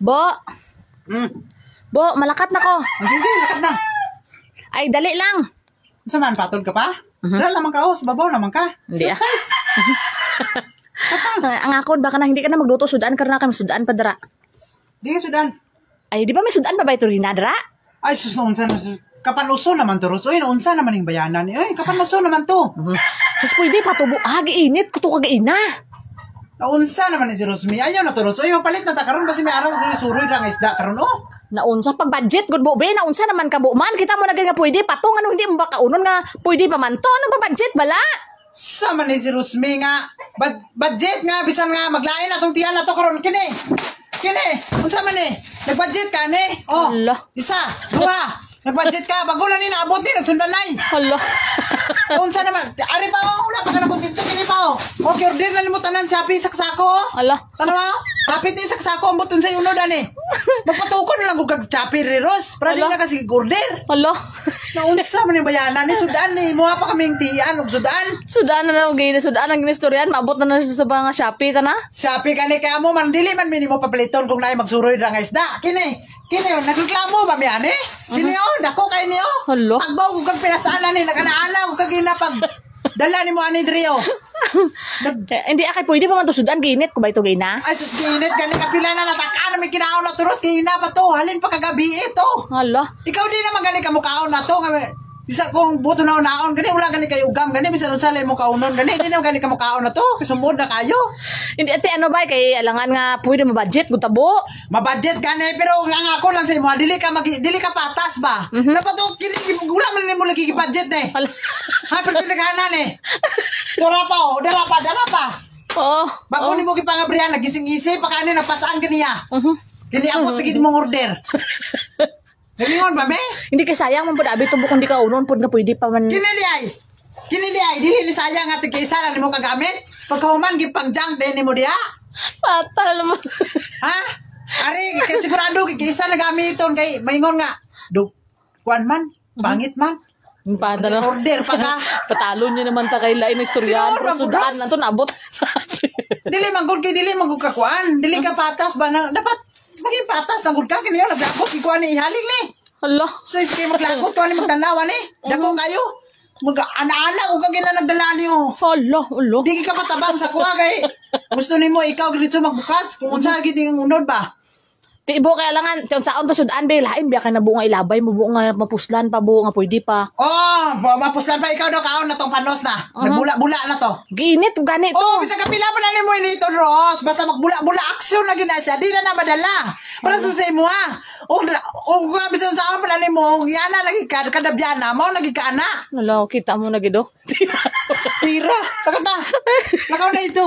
Bo, Hmm. Bo, malakat na ko. Sige, lakat na. Ay, dali lang. Sa man, patol ka pa? Dala naman ka, babaw naman ka. Hindi, ah. Exercise. Ang akon, baka na hindi ka na magluto. Sudaan ka na kami. Sudaan pa dara. Di ka sudan. Ay, di ba may sudaan pa ba ito rin na dara? Ay, sus na unsa na sus. Kapanuso naman to, Ros. Uy, naunsa naman yung bayanan. Uy, kapanuso naman to. Sus, pwede patubo. Giinit. Kuto ka gaina. Naunsa naman ni si Rosmi. Ayaw na to, Ros. Uy, mapalit na ta karon kasi may araw sa suroy lang isda karon, oh. Naunsa pag budget. Good bo, be. Naunsa naman ka bo. Man, kita mo na nga pwede. Patong ano, hindi mo ba kaunon nga pwede pa man to. Ano ba budget, bala? Sama ni si Rosmi nga. Budget nga, bisan nga, maglain na tong tiyan na to karon. Kini. Unsa man ni? Nag-budget ka ni? Oh, Hala. isa, dua. Nag-budget ka. Bago na ni naabot ni, nagsundanay. Hala. Unsa naman? Ari pa, oh. Wala pa ka na kung dito. Kini pa, oh. Okay, order na limutan ng Shopee, saksako, oh. Hala. Tanaw mo? Kapit ni saksako ang buton sa unod, ani. Magpatukon na lang kung kag-Shopee, Riros. Para di Hala. na kasi order. Hala. Naunsa man yung bayanan ni Sudan ni. Muha pa kaming tiyan og Sudan. Sudaan na lang gaina. Sudaan ang ginistoryan. Maabot na na sa mga Shopee ta na. Shopee ka ni kaya mo, man dili man minimo papaliton kung naay magsuroy ra nga isda. Kini, nagreklamo ba mi ani? Kini oh, dako kay ni oh. Hala. Pagbaw ko kag pinasaan ni, naganaala ko kag ginapag dala ni mo ani diri oh. Hindi akay pwede pa man to sudaan. Giinit ko ba ito gaina? Ay sus ginit gani kapila na nataka na may kinaon na turos gina pa to. Halin pa kagabi ito. Hala. Ikaw di naman gani ka mukaon na to nga bisa kung buto na unaon gani wala gani kay ugam gani bisa unsa lay mo kaunon gani di naman gani ka mukaon na to kasumod na kayo. Hindi ate ano ba kay alangan nga pwede mo budget gutabo. Ma-budget gani pero ang ako lang sa imo dili ka patas ba. Dapat to kini wala man nimo lagi budget eh. Hala. Ha pero tinaghanan eh. Dara pa. Oh. Bago nimo gipangabrihan nagising-isip pa kani napasaan kaniya. Kini abot gid mong order. Ngayon ba me? Hindi kay sayang man pud abi tubo kung di ka unon pud nga pwede pa man. Kini di ay dili ni sayang nga tigisa na nimo kagamit. Pagkahuman gipang junk din nimo diha. Patal naman. Ha? Ari kay sigurado kisa na gamiton kay maingon nga. Kuan man, pangit man. Yung patal na. Order pa ka. Patalo niya naman ta kay lain ng istoryan. Pero, Pero sudaan na to nabot. Dili man gud ka kuan. Dili ka patas ba na dapat maging patas lang gud ka kini naglakot ikuan ni ihaling ni. Hala. So iski maglakot kuan ni magtanawan ni. Dako kayo. Mag-ana-ana ug gina nagdala niyo. Hala. Hala. Di ka matabang sa kuha kay gusto nimo ikaw dito magbukas kung unsa gid yung unod ba. Tibo kay alangan saon to sudaan be lain biya kay nabuo nga ilabay mo buo nga mapuslan pa buo nga pwede pa. Oh, mapuslan pa ikaw daw kaon na tong panos na. Nagbula-bula na to. Ginit ug gani to. Oh, bisa kapila pa na nimo inito, Ros. Basta magbula-bula aksyon na gina siya. Di na madala. Para sa imo ha. O nga bisan sa pa na nimo, yana lagi ka kadabyan mo lagi ka ana. Hala kita mo na gido. Tira. Sakata. Lakaw na ito.